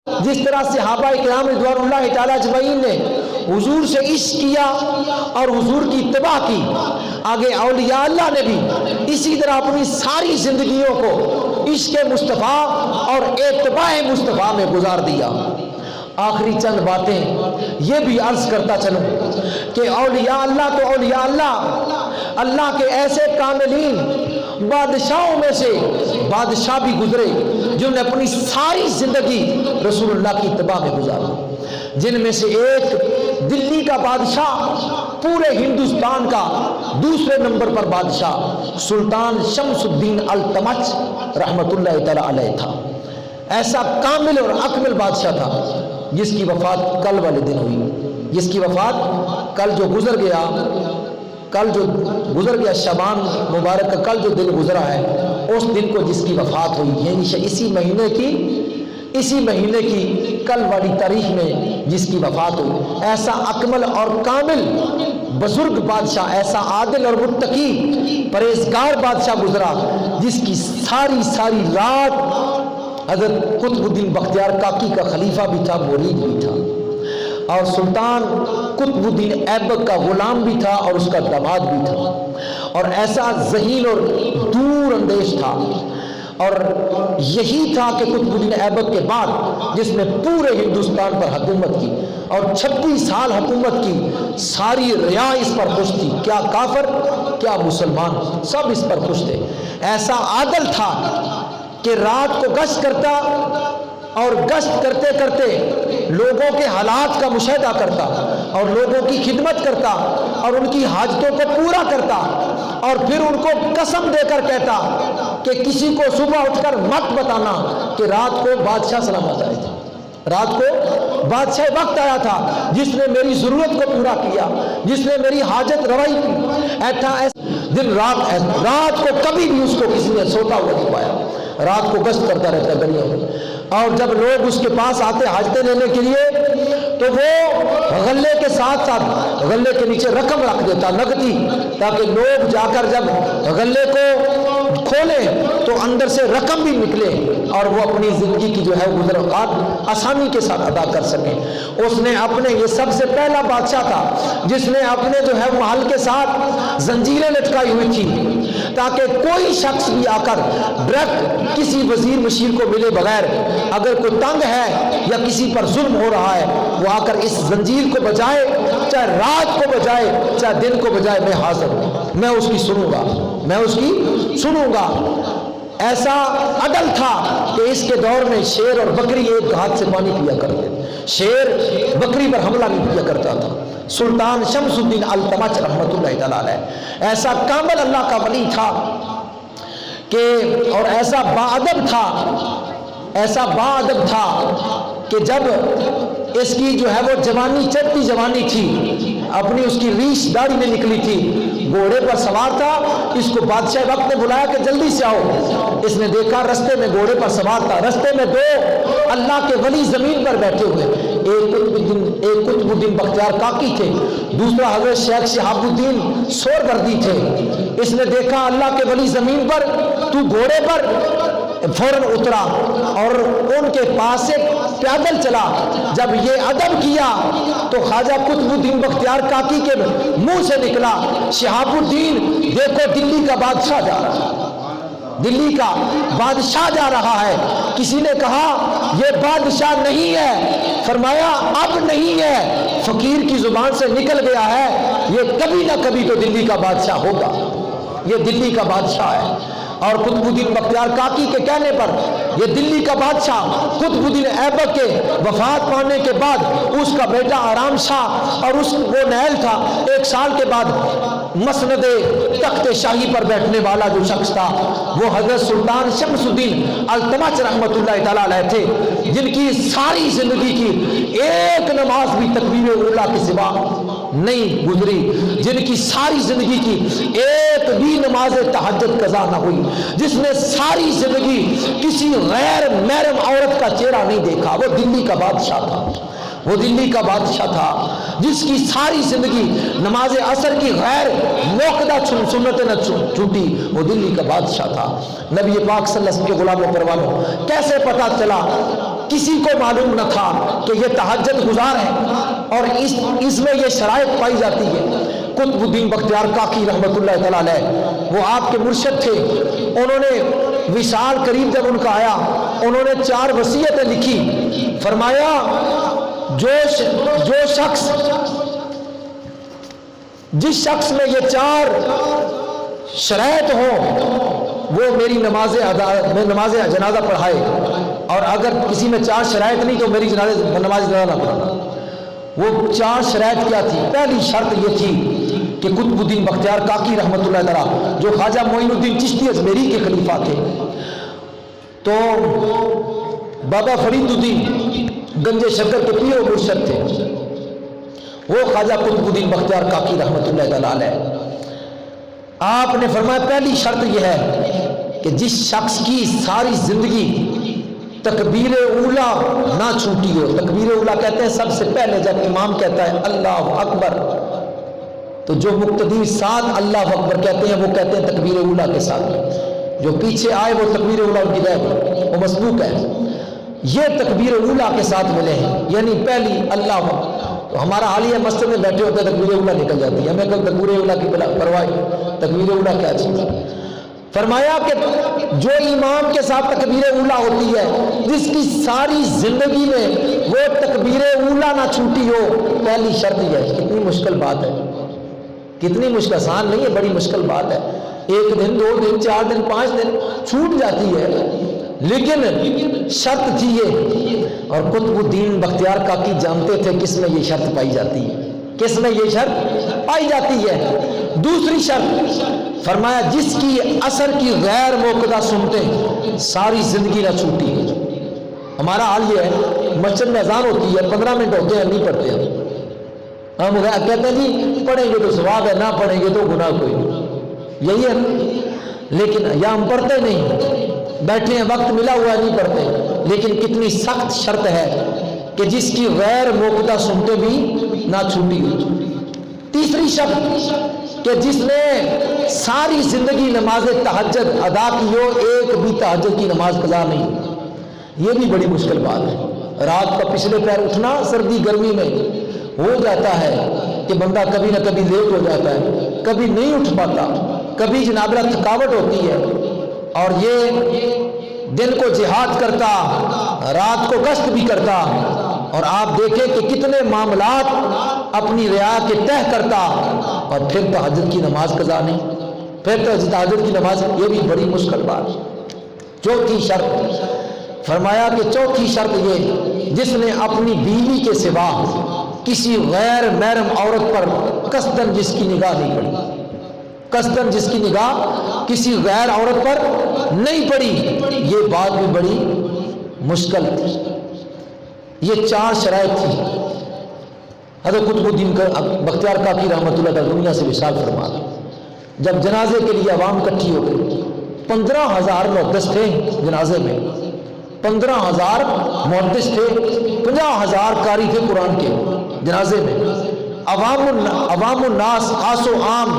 جس طرح صحابہ کرام رضوان اللہ تعالی اجمعین نے حضور سے عشق کیا اور حضور کی اتباع کی، آگے اولیاء اللہ نے بھی اسی طرح اپنی ساری زندگیوں کو عشق مصطفیٰ اور اتباع مصطفیٰ میں گزار دیا۔ آخری چند باتیں یہ بھی عرض کرتا چلوں کہ اولیاء اللہ تو اولیاء اللہ کے ایسے کاملین بادشاہوں میں سے بادشاہ بھی گزرے جنہوں نے اپنی ساری زندگی رسول اللہ کی اتباع میں گزاری، جن میں سے ایک دلی کا بادشاہ، پورے ہندوستان کا دوسرے نمبر پر بادشاہ سلطان شمس الدین التمش رحمت اللہ تعالی علیہ تھا۔ ایسا کامل اور اکمل بادشاہ تھا جس کی وفات کل والے دن ہوئی، جس کی وفات کل جو گزر گیا شعبان مبارک کا کل جو دن گزرا ہے، اس دن کو جس کی وفات ہوئی، یعنی اسی مہینے کی کل والی تاریخ میں جس کی وفات ہوئی، ایسا اکمل اور کامل بزرگ بادشاہ، ایسا عادل اور متقی پرہیزگار بادشاہ گزرا جس کی ساری رات حضرت قطب الدین بختیار کاکی کا خلیفہ بھی تھا، مرید بھی تھا، اور سلطان قطب الدین ایبک کا غلام بھی تھا اور اس کا داماد بھی تھا، اور ایسا ذہین اور دور اندیش تھا۔ اور یہی تھا کہ قطب الدین ایبک کے بعد جس نے پورے ہندوستان پر حکومت کی اور 36 سال حکومت کی، ساری ریا اس پر خوش تھی، کیا کافر کیا مسلمان سب اس پر خوش تھے۔ ایسا عادل تھا کہ رات کو گشت کرتا اور گشت کرتے کرتے لوگوں کے حالات کا مشاہدہ کرتا اور لوگوں کی خدمت کرتا اور ان کی حاجتوں کو پورا کرتا، اور پھر ان کو قسم دے کر کہتا کہ کسی کو صبح اٹھ کر مت بتانا کہ رات کو بادشاہ سلامت آئے تھے، رات کو بادشاہ وقت آیا تھا جس نے میری ضرورت کو پورا کیا، جس نے میری حاجت روائی کی۔ ایسا دن رات کو کبھی بھی اس کو کسی نے سوتا ہوا نہیں پایا، رات کو گشت کرتا رہتا گلیوں میں، اور جب لوگ اس کے پاس آتے حاجتیں لینے کے لیے تو وہ غلے کے ساتھ غلے کے نیچے رقم رکھ دیتا نقدی، تاکہ لوگ جا کر جب غلے کو کھولیں تو اندر سے رقم بھی نکلے اور وہ اپنی زندگی کی جو ہے گزر اوقات آسانی کے ساتھ ادا کر سکیں۔ اس نے اپنے یہ سب سے پہلا بادشاہ تھا جس نے اپنے جو ہے محل کے ساتھ زنجیریں لٹکائی ہوئی تھی تاکہ کوئی شخص بھی آ کر ڈائریکٹ کسی وزیر مشیر کو ملے بغیر اگر کوئی تنگ ہے یا کسی پر ظلم ہو رہا ہے وہ آ کر اس زنجیر کو بجائے، چاہے رات کو بجائے چاہے دن کو بجائے، میں حاضر ہوں، میں اس کی سنوں گا۔ ایسا عدل تھا کہ اس کے دور میں شیر اور بکری ایک ہاتھ سے پانی پیا کرتے، شیر بکری پر حملہ نہیں کیا کرتا تھا۔ سلطان شمس الدین التمش رحمت اللہ تعالی علیہ ایسا کامل اللہ کا ولی تھا کہ اور ایسا باادب تھا کہ جب اس کی جو ہے وہ جوانی چڑھتی جوانی تھی، اپنی اس کی ریش داڑھی میں نکلی تھی، گھوڑے پر سوار تھا، اس کو بادشاہ وقت نے بلایا کہ جلدی سے آؤ، اس نے دیکھا رستے میں گھوڑے پر سوار تھا، رستے میں دو اللہ کے ولی زمین پر بیٹھے ہوئے، ایک قطب الدین بختیار کاکی تھے، دوسرا حضرت شیخ شہاب الدین سہروردی تھے۔ اس نے دیکھا اللہ کے ولی زمین پر، تو گھوڑے پر، فوراً اترا اور ان کے پاس سے پیدل چلا۔ جب یہ ادب کیا تو خواجہ قطب الدین بختیار کاکی کے منہ سے نکلا، شہاب الدین دیکھو دلی کا بادشاہ جا رہا ہے، دلی کا بادشاہ جا رہا ہے۔ کسی نے کہا یہ بادشاہ نہیں ہے، فرمایا اب نہیں ہے، فقیر کی زبان سے نکل گیا ہے، یہ کبھی نہ کبھی تو دلی کا بادشاہ ہوگا، یہ دلی کا بادشاہ ہے۔ اور قطب الدین بختیار کاکی کے کہنے پر یہ دلی کا بادشاہ قطب الدین ایبک کے وفات پانے کے بعد اس کا بیٹا آرام شاہ اور وہ نائل تھا، 1 سال کے بعد مسند تخت شاہی پر بیٹھنے والا جو شخص تھا وہ حضرت سلطان شمس الدین التمش رحمت اللہ تعالی علیہ تھے، جن کی ساری زندگی کی ایک نماز بھی تکبیر اولیٰ کے سوا نہیں گزری، جن کی ساری زندگی کی ایک بھی نماز تہجد قضا نہ ہوئی، جس نے ساری زندگی کسی غیر محرم عورت کا چہرہ نہیں دیکھا، وہ دلی کا بادشاہ تھا، وہ دلی کا بادشاہ تھا، جس کی ساری زندگی نماز عصر کی غیر موقدہ سنت نہ چھوٹی، وہ دلی کا بادشاہ تھا۔ نبی پاک صلی اللہ علیہ وسلم کے غلاموں پروانوں کیسے پتہ چلا کسی کو معلوم نہ تھا کہ یہ تہجد گزار ہے اور اس میں یہ شرائط پائی جاتی ہے۔ قطب الدین بختیار کاکی رحمۃ اللہ تعالیٰ علیہ وہ آپ کے مرشد تھے، انہوں نے وصال قریب جب ان کا آیا انہوں نے 4 وصیتیں لکھی، فرمایا جو شخص جس شخص میں یہ 4 شرائط ہوں وہ میری نماز جنازہ پڑھائے، اور اگر کسی میں 4 شرائط نہیں تو میری نماز جنازہ نہ پڑھانا۔ وہ 4 شرائط کیا تھی؟ پہلی شرط یہ تھی کہ قطب الدین بختیار کاکی رحمۃ اللہ تعالیٰ جو خواجہ معین الدین چشتی اجمیری کے خلیفہ تھے، تو بابا فرید الدین گنج شکر کے پیر و مرشد تھے، وہ خواجہ قطب الدین بختیار کاکی رحمۃ اللہ تعالیٰ علیہ، آپ نے فرمایا پہلی شرط یہ ہے کہ جس شخص کی ساری زندگی تکبیر اولا نہ چھوٹی ہو۔ تکبیر اولا کہتے ہیں سب سے پہلے جب امام کہتا ہے اللہ اکبر تو جو مقتدی ساتھ اللہ اکبر کہتے ہیں وہ کہتے ہیں تکبیر اولا کے ساتھ، جو پیچھے آئے وہ تکبیر اولا ان کی غائب وہ مسبوق ہے، یہ تکبیر اولا کے ساتھ ملے ہیں، یعنی پہلی اللہ اکبر۔ تو ہمارا حال یہ مسجد میں بیٹھے ہوتے ہیں تکبیر اولا نکل جاتی ہے، ہمیں کل تکبیر اولا کی پرواہ، تکبیر اولا کیا چیز ہے؟ فرمایا کہ جو امام کے ساتھ تکبیر اولا ہوتی ہے جس کی ساری زندگی میں وہ تکبیر اولا نہ چھوٹی ہو، پہلی شرط یہ ہے۔ کتنی مشکل بات ہے، کتنی مشکل، آسان نہیں ہے، بڑی مشکل بات ہے۔ 1 دن 2 دن 4 دن 5 دن چھوٹ جاتی ہے، لیکن شرط تھی یہ، اور قطب الدین بختیار کاکی جانتے تھے کس میں یہ شرط پائی جاتی ہے، کس میں یہ شرط پائی جاتی ہے۔ دوسری شرط فرمایا جس کی اثر کی غیر موقدہ سنتے ساری زندگی نہ چھوٹی۔ ہمارا حال یہ ہے مسجد میں اذان ہوتی ہے 15 منٹ ہوتے ہیں نہیں پڑھتے ہم کہتے ہیں جی پڑھیں گے تو ثواب ہے، نہ پڑھیں گے تو گناہ کوئی نہیں، یہی ہے۔ لیکن یا ہم پڑھتے نہیں، بیٹھے ہیں وقت ملا ہوا ہے نہیں پڑھتے، لیکن کتنی سخت شرط ہے کہ جس کی غیر موقدہ سنتے بھی نہ چھوٹی ہوئی۔ تیسری شرط کہ جس نے ساری زندگی نماز تہجد ادا کی ہو، ایک بھی تہجد کی نماز قضا نہیں، یہ بھی بڑی مشکل بات ہے۔ رات کا پچھلے پیر اٹھنا سردی گرمی میں ہو جاتا ہے کہ بندہ کبھی نہ کبھی لیٹ ہو جاتا ہے، کبھی نہیں اٹھ پاتا، کبھی جناب اللہ تھکاوٹ ہوتی ہے، اور یہ دن کو جہاد کرتا رات کو گشت بھی کرتا، اور آپ دیکھیں کہ کتنے معاملات اپنی رعا کے تہ کرتا، اور پھر تہجد کی نماز قضا نہیں، پھر تہجد کی نماز، یہ بھی بڑی مشکل بات۔ چوتھی شرط فرمایا کہ چوتھی شرط یہ جس نے اپنی بیوی کے سوا کسی غیر محرم عورت پر قصدن جس کی نگاہ نہیں پڑی، قصدن جس کی نگاہ کسی غیر عورت پر نہیں پڑی، یہ بات بھی بڑی مشکل تھی۔ یہ 4 شرائط تھی۔ حضرت قطب الدین بختیار کاکی رحمۃ اللہ تعالی دنیا سے وصال فرما گئے۔ جب جنازے کے لیے عوام اکٹھی ہو گئی، 15,000 محدث تھے جنازے میں، 15,000 محدث تھے، 50,000 قاری تھے قرآن کے جنازے میں۔ عوام الناس خاص و عام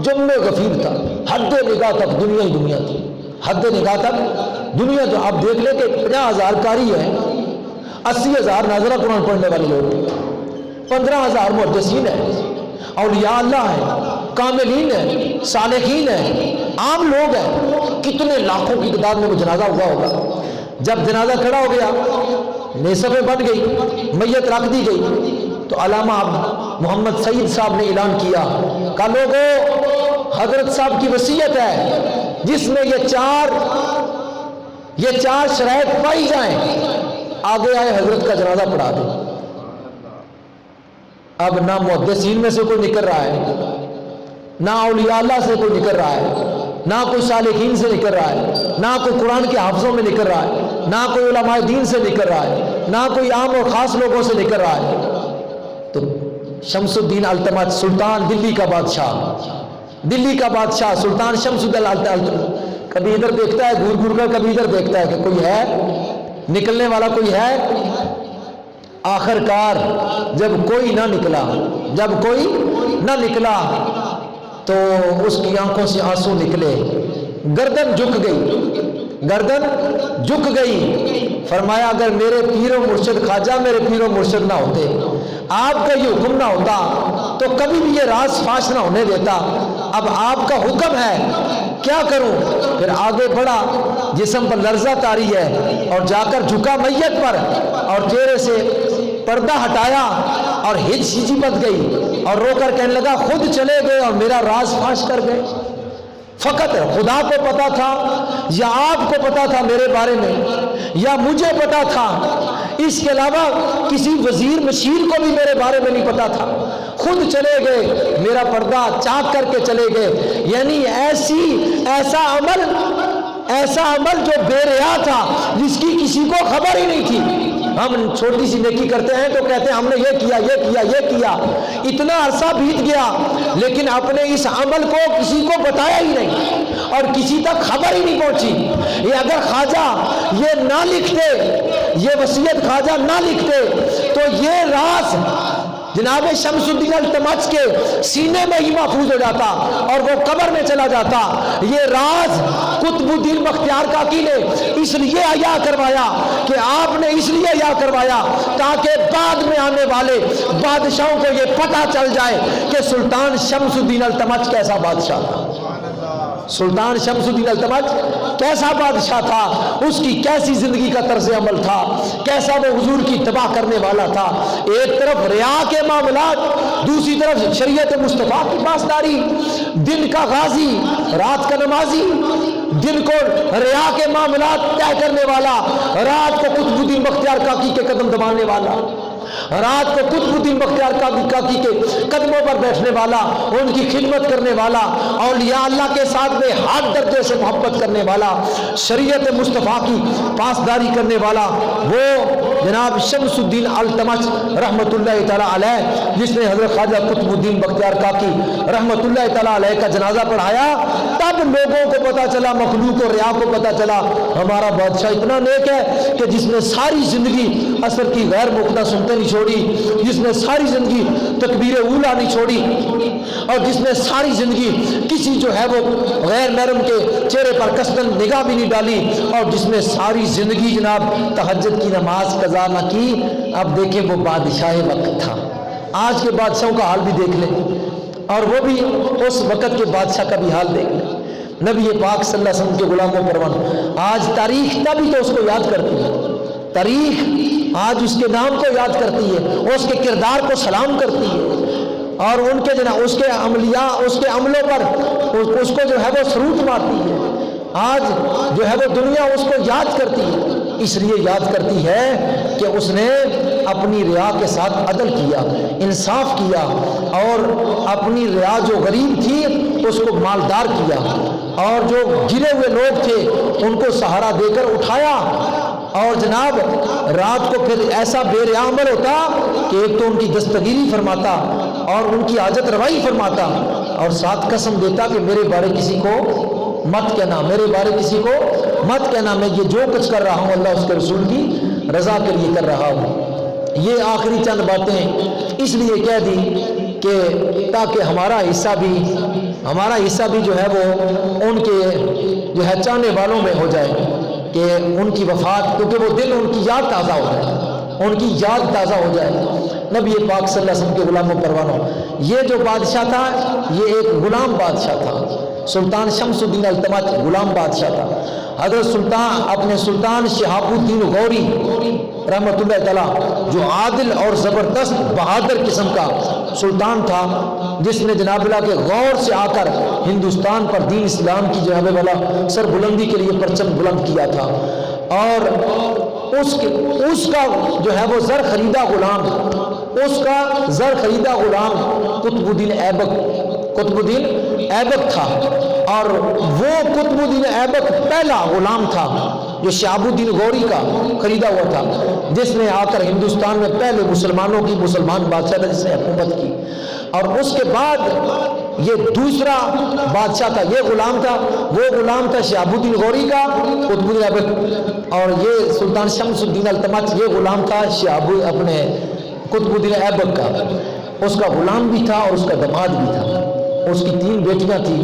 جمع غفیر تھا، حد نگاہ تک دنیا ہی دنیا تھی، حد نگاہ تک دنیا۔ تو آپ دیکھ لیں کہ 50,000 قاری ہیں، 80,000 ناظرہ قرآن پڑھنے والے لوگ، 15,000 محدثین ہیں، اولیاء اللہ ہیں، کاملین ہیں، صالحین ہیں، عام لوگ ہیں، کتنے لاکھوں کی تعداد میں وہ جنازہ ہوا ہوگا۔ جب جنازہ کھڑا ہو گیا، نصفیں بن گئی، میت رکھ دی گئی، تو علامہ محمد سعید صاحب نے اعلان کیا کہ لوگوں حضرت صاحب کی وصیت ہے جس میں یہ چار شرائط پائی جائیں، آگے آئے حضرت کا جنازہ پڑھا دیں۔ اب نہ محدثین میں سے کوئی نکل رہا ہے، نہ اولیاء اللہ سے کوئی نکل رہا ہے، نہ کوئی صالحین سے نکل رہا ہے، نہ کوئی قرآن کے حافظوں میں نکل رہا ہے، نہ کوئی علماء دین سے نکل رہا ہے، نہ کوئی عام اور خاص لوگوں سے نکل رہا ہے۔ تو شمس الدین التمش سلطان دلی کا بادشاہ سلطان شمس الدین التمش کبھی ادھر دیکھتا ہے گھور گھور کر، کبھی ادھر دیکھتا ہے کہ کوئی ہے نکلنے والا، کوئی ہے۔ آخر کار جب کوئی نہ نکلا تو اس کی آنکھوں سے آنسو نکلے، گردن جھک گئی، گردن جھک گئی. فرمایا اگر میرے پیر و مرشد خواجہ میرے پیر و مرشد نہ ہوتے، آپ کا یہ حکم نہ ہوتا تو کبھی بھی یہ راز فاش نہ ہونے دیتا. اب آپ کا حکم ہے، کیا کروں؟ پھر آگے بڑھا، جسم پر لرزہ طاری ہے، اور جا کر جھکا میت پر اور چہرے سے پردہ ہٹایا اور ہچ بچ گئی اور رو کر کہنے لگا خود چلے گئے اور میرا راز فاش کر گئے. فقط خدا کو پتا تھا یا آپ کو پتا تھا میرے بارے میں، یا مجھے پتا تھا؟ اس کے علاوہ کسی وزیر مشیر کو بھی میرے بارے میں نہیں پتا تھا. خود چلے گئے، میرا پردہ چاک کر کے چلے گئے. یعنی ایسا عمل جو بے ریا تھا، جس کی کسی کو خبر ہی نہیں تھی. ہم چھوٹی سی نیکی کرتے ہیں تو کہتے ہیں ہم نے یہ کیا یہ کیا یہ کیا. اتنا عرصہ بیت گیا لیکن اپنے اس عمل کو کسی کو بتایا ہی نہیں اور کسی تک خبر ہی نہیں پہنچی. یہ اگر خواجہ یہ نہ لکھتے، یہ وصیت خواجہ نہ لکھتے تو یہ راز جناب شمس الدین التمش کے سینے میں ہی محفوظ ہو جاتا اور وہ قبر میں چلا جاتا. یہ راز قطب الدین بختیار کاکی نے اس لیے عیاں کروایا کہ آپ نے اس لیے عیاں کروایا تاکہ بعد میں آنے والے بادشاہوں کو یہ پتہ چل جائے کہ سلطان شمس الدین التمش کیسا بادشاہ تھا. سلطان شمس الدین التمش کیسا بادشاہ تھا، اس کی کیسی زندگی کا طرز عمل تھا، کیسا وہ حضور کی تباہ کرنے والا تھا. ایک طرف ریا کے معاملات، دوسری طرف شریعت مصطفیٰ کی پاسداری. دن کا غازی، رات کا نمازی، دن کو ریا کے معاملات طے کرنے والا، رات کو قطب الدین بختیار کاکی کے قدم دبانے والا، رات کو قطب الدین بختیار کاکی کے قدموں پر بیٹھنے والا، ان کی خدمت کرنے والا، اولیاء اللہ کے ساتھ میں ہاتھ درجے سے محبت کرنے والا، شریعت مصطفیٰ کی پاسداری کرنے والا، وہ جناب شمس الدین التمش رحمت اللہ تعالیٰ علیہ، جس نے حضرت خواجہ قطب الدین بختیار کاکی رحمت اللہ تعالیٰ علیہ کا جنازہ پڑھایا. تب لوگوں کو پتا چلا، مخلوق اور ریا کو پتا چلا ہمارا بادشاہ اتنا نیک ہے کہ جس نے ساری زندگی عصر کی غیر مقتدہ سنتیں نہیں چھوڑی، جس نے ساری زندگی تکبیر اولیٰ نہیں چھوڑی، اور جس نے ساری زندگی کسی جو ہے وہ غیر محرم کے چہرے پر قصداً نگاہ بھی نہیں ڈالی، اور جس نے ساری زندگی جناب تہجد کی نماز قضا نہ کی. اب دیکھیں وہ بادشاہ وقت تھا. آج کے بادشاہوں کا حال بھی دیکھ لیں اور وہ بھی اس وقت کے بادشاہ کا بھی حال دیکھ لیں. نبی پاک صلی اللہ علیہ وسلم کے غلاموں پروان، آج تاریخ تبھی تو اس کو یاد کرتی ہے، تاریخ آج اس کے نام کو یاد کرتی ہے، اس کے کردار کو سلام کرتی ہے، اور ان کے جناب اس کے عملیہ اس کے عملوں پر اس کو جو ہے وہ سروت مارتی ہے. آج جو ہے وہ دنیا اس کو یاد کرتی ہے. اس لیے یاد کرتی ہے کہ اس نے اپنی رعا کے ساتھ عدل کیا، انصاف کیا، اور اپنی رعا جو غریب تھی اس کو مالدار کیا، اور جو گرے ہوئے لوگ تھے ان کو سہارا دے کر اٹھایا. اور جناب رات کو پھر ایسا بے ریا عمل ہوتا کہ ایک تو ان کی دستگیری فرماتا اور ان کی حاجت روائی فرماتا، اور ساتھ قسم دیتا کہ میرے بارے کسی کو مت کہنا، میرے بارے کسی کو مت کہنا، میں یہ جو کچھ کر رہا ہوں اللہ اس کے رسول کی رضا کے لیے کر رہا ہوں. یہ آخری چند باتیں اس لیے کہہ دی کہ تاکہ ہمارا حصہ بھی جو ہے وہ ان کے جو ہے چاہنے والوں میں ہو جائے کہ ان کی وفات، کیونکہ وہ دل ان کی یاد تازہ ہو جائے، ان کی یاد تازہ ہو جائے. نبی پاک صلی اللہ علیہ وسلم کے غلاموں پروانوں، یہ جو بادشاہ تھا یہ ایک غلام بادشاہ تھا. سلطان شمس الدین التمش غلام بادشاہ تھا. حضرت سلطان شہاب الدین غوری رحمت اللہ تعالیٰ جو عادل اور زبردست بہادر قسم کا سلطان تھا، جس نے جناب اللہ کے غور سے آ کر ہندوستان پر دین اسلام کی جو ہے والا سر بلندی کے لیے پرچم بلند کیا تھا. اور اس کا جو ہے وہ زر خریدہ غلام قطب الدین ایبک تھا. اور وہ قطب الدین ایبک پہلا غلام تھا جو شہاب الدین غوری کا خریدا ہوا تھا، جس نے آ کر ہندوستان میں پہلے مسلمانوں کی مسلمان بادشاہ تھا جس نے حکومت کی. اور اس کے بعد یہ دوسرا بادشاہ تھا، یہ غلام تھا، وہ غلام تھا شہاب الدین غوری کا قطب الدین ایبک، اور یہ سلطان شمس الدین التمش یہ غلام تھا اپنے قطب الدین ایبک کا. اس کا غلام بھی تھا اور اس کا دماد بھی تھا. اس کی 3 بیٹیاں تھیں،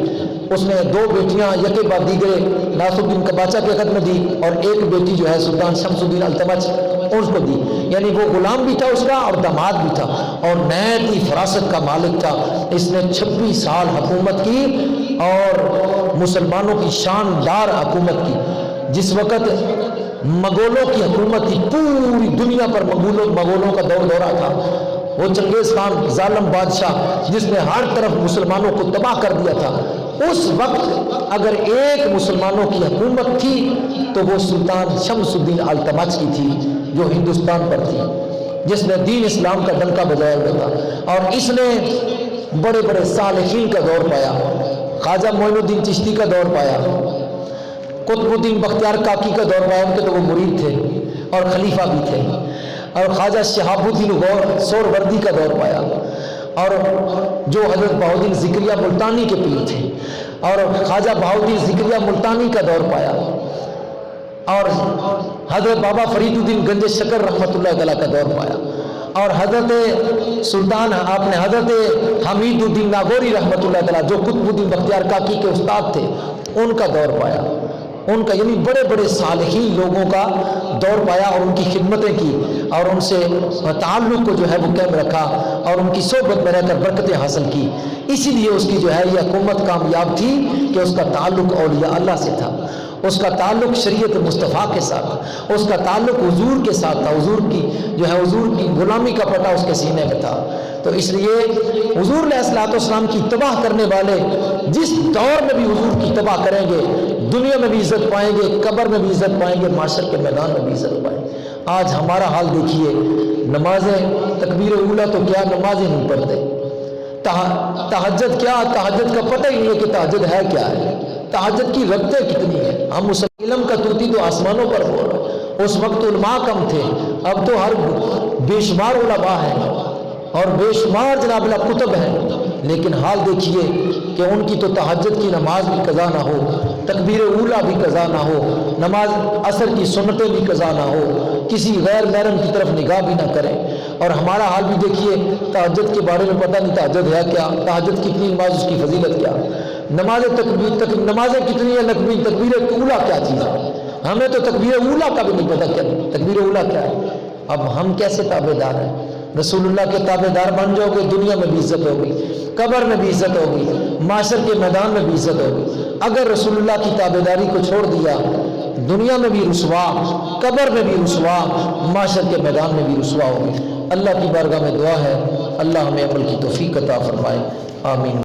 اس نے 2 بیٹیاں یکے بعد دیگرے ناصر الدین قباچہ کے خط میں دی اور ایک بیٹی جو ہے سلطان شمس الدین التمش اس کو دی. یعنی وہ غلام بھی تھا اس کا اور داماد بھی تھا اور نہایت فراست کا مالک تھا. اس نے 26 سال حکومت کی اور مسلمانوں کی شاندار حکومت کی. جس وقت مغولوں کی حکومت تھی، پوری دنیا پر مغولوں کا دورہ تھا. وہ چنگیز خان ظالم بادشاہ جس نے ہر طرف مسلمانوں کو تباہ کر دیا تھا، اس وقت اگر ایک مسلمانوں کی حکومت تھی تو وہ سلطان شمس الدین التمش کی تھی جو ہندوستان پر تھی، جس نے دین اسلام کا ڈنکا بجایا ہوا تھا. اور اس نے بڑے بڑے صالحین کا دور پایا. خواجہ معین الدین چشتی کا دور پایا، قطب الدین بختیار کاکی کا دور پایا، ان کے تو وہ مرید تھے اور خلیفہ بھی تھے. اور خواجہ شہاب الدین سہروردی کا دور پایا، اور جو حضرت بہاؤالدین ذکریہ ملتانی کے پیر تھے، اور خواجہ بہاؤالدین ذکریہ ملتانی کا دور پایا، اور حضرت بابا فرید الدین گنج شکر رحمۃ اللہ تعالیٰ کا دور پایا، اور حضرت سلطان آپ نے حضرت حمید الدین ناگوری رحمۃ اللہ تعالیٰ جو قطب الدین بختیار کاکی کے استاد تھے ان کا دور پایا. ان کا یعنی بڑے بڑے صالحین لوگوں کا دور پایا اور ان کی خدمتیں کی اور ان سے تعلق کو جو ہے وہ قائم رکھا اور ان کی صحبت میں رہ کر برکتیں حاصل کی. اسی لیے اس کی جو ہے یہ حکومت کامیاب تھی کہ اس کا تعلق اولیاء اللہ سے تھا، اس کا تعلق شریعت مصطفیٰ کے ساتھ تھا، اس کا تعلق حضور کے ساتھ تھا. حضور کی جو ہے حضور کی غلامی کا پٹا اس کے سینے میں تھا. تو اس لیے حضور علیہ الصلوۃ والسلام کی تباہ کرنے والے جس دور میں بھی حضور کی تباہ کریں گے، دنیا میں بھی عزت پائیں گے، قبر میں بھی عزت پائیں گے، معاشر کے میدان میں بھی عزت پائیں گے. آج ہمارا حال دیکھیے، نمازیں تکبیر اولیٰ تو کیا نمازیں نہیں پڑھتے، تہجد کیا، تہجد کا پتہ ہی نہیں ہے کہ تہجد ہے کیا ہے، تہجد کی رغبتیں کتنی ہیں. ہم علم کا طوطی تو آسمانوں پر ہو رہا ہے. اس وقت علماء کم تھے، اب تو ہر بے شمار علماء ہیں اور بے شمار جناب اللہ کتب ہیں. لیکن حال دیکھیے کہ ان کی تو تہجد کی نماز بھی قضا نہ ہو، تکبیر اولیٰ بھی قضا نہ ہو، نماز عصر کی سنتیں بھی قضا نہ ہو، کسی غیر محرم کی طرف نگاہ بھی نہ کریں. اور ہمارا حال بھی دیکھیے، تہجد کے بارے میں پتہ نہیں تہجد ہے کیا، تہجد کتنی نماز، اس کی فضیلت کیا، نمازیں کتنی ہیں، تکبیر اولیٰ کیا چیز ہے. ہمیں تو تکبیر اولیٰ کا بھی نہیں پتہ کیا تکبیر اولیٰ کیا ہے. اب ہم کیسے تابع دار ہیں؟ رسول اللہ کے تابع دار بن جاؤ گے، دنیا میں بھی عزت ہوگی، قبر میں بھی عزت ہوگی، معاشر کے میدان میں بھی عزت ہوگی. اگر رسول اللہ کی تابع داری کو چھوڑ دیا، دنیا میں بھی رسوا، قبر میں بھی رسوا، معاشر کے میدان میں بھی رسوا ہوگی. اللہ کی بارگاہ میں دعا ہے اللہ ہمیں عمل کی توفیق عطا فرمائے. آمین.